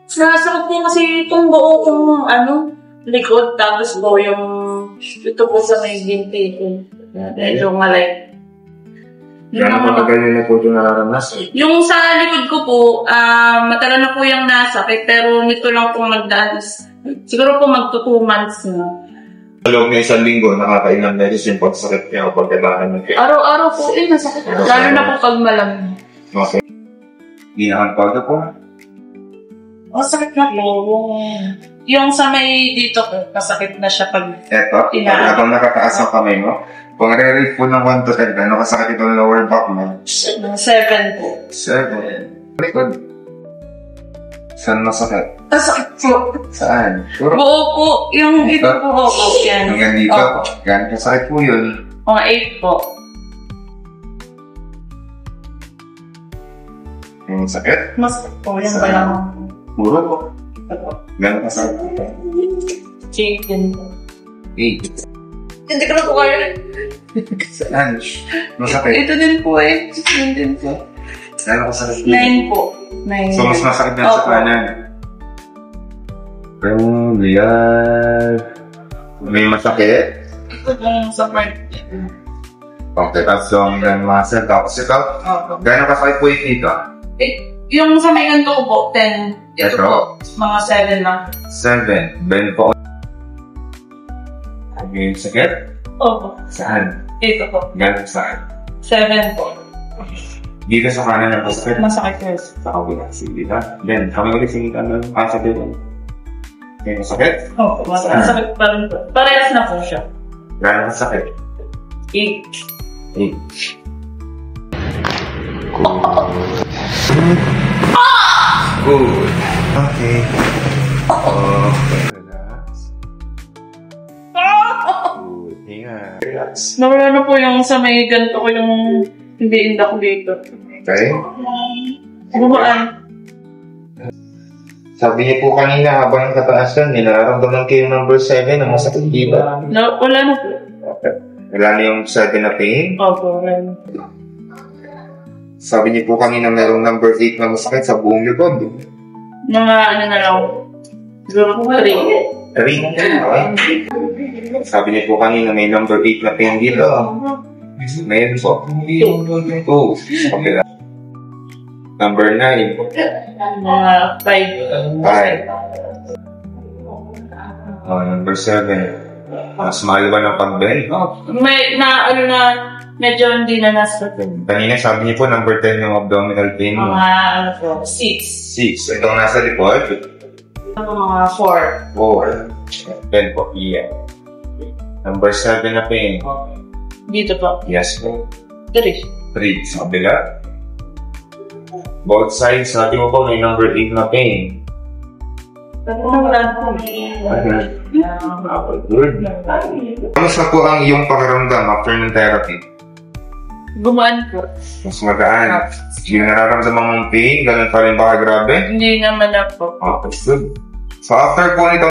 Sinasakot po kasi itong buo kong likod, tapos po yung ito po sa may ginti ko. Medyo malay. Gano'n matagal yun na po yung nararanasan? Yung sa likod ko po, matagal na po yung nasakit, pero nito lang po magdaan. Siguro po magto 2 months na. Sa loob ng 1 linggo, nakakailang beses yung pagsakit niya o pagkailangan ng araw-araw po, nasakit. Lalo na po pag malamig. Okay. Ginahangpag po? Sakit na po. Yung sa may dito ko, kasakit na siya pag Eto, habang nakataas ang kamay mo, kung re-rate po ng 1 to 10, ano kasakit itong lower back mo? 7 po. 7. Likod. Saan masakit? Sakit po. Saan? Puro. Buo po. Yung ito po. Yan. Hanggang dito? Gano'n kasakit po yun? Mga 8 po. Yung sakit? Mas po. Yan ba lang? Puro po. Gano'n kasakit po? Chicken po. 8. Hindi ko na po kaya. Saan? Masakit? Ito din po eh. Yun din po. Gano'n kasakit po? 9 po. 9. So, mas masakit na sa kanan. Pero, yan. May masakit? Ito pong sa part. Okay, tapos yung muscle. Tapos ito, gano'n kasakit po yung dito? Yung sa may ganito ko po, 10. Ito Ito? po, mga 7 lang. 7. Bend po. May sakit? Opo. Saan? Ito po. Gano'n saan? 7 po. Dito sa kanan ang masakit. Masakit po. Sa kabila. Sige dito. Then, kami ulit sige kanan. Sa dito. May masakit? Opo, masakit pa rin po. Parehas na po siya. Gano'n masakit? 8. 8. Good. Okay. Relax. Good. Ingat. Relax. Nawala na po yung sa may ganito ko yung hindi inda ko dito. Okay. Gumaan. Sabi niyo po kanina habang nakataasan, nararamdaman kayo yung number 7 na masakit, di ba? No, wala na po. Wala na yung 7 na pain. Opo, wala na. Sabi niyo po kanina merong number 8 na masakit sa buong likod. Mga na lang. Siguro po 3. 3. Okay. Sabi niyo po kanina may number 8 na pain dito. Mayroon po. 2. Okay. Number 9. Mga 5. 5. Number 7. Mas mahal ba ng pag-bend? May medyo hindi na nasa. Kanina sabi niyo po number 10 yung abdominal pain mo. Mga 6. 6. Itong nasa likod? Mga 4. 4. Then po, yeah. Number 7 na pain. Dito po. Yes po. 3. 3. Sa kabila. Both sides, sabi mo po may number 8 na pain. Good. Kamusta po ang iyong pakiramdam after ng therapy? Gumaan po. Mas magaan. Hindi nararamdaman mong pain? Ganun pa rin ba grabe? Hindi naman na po. Okay, good. So after po nito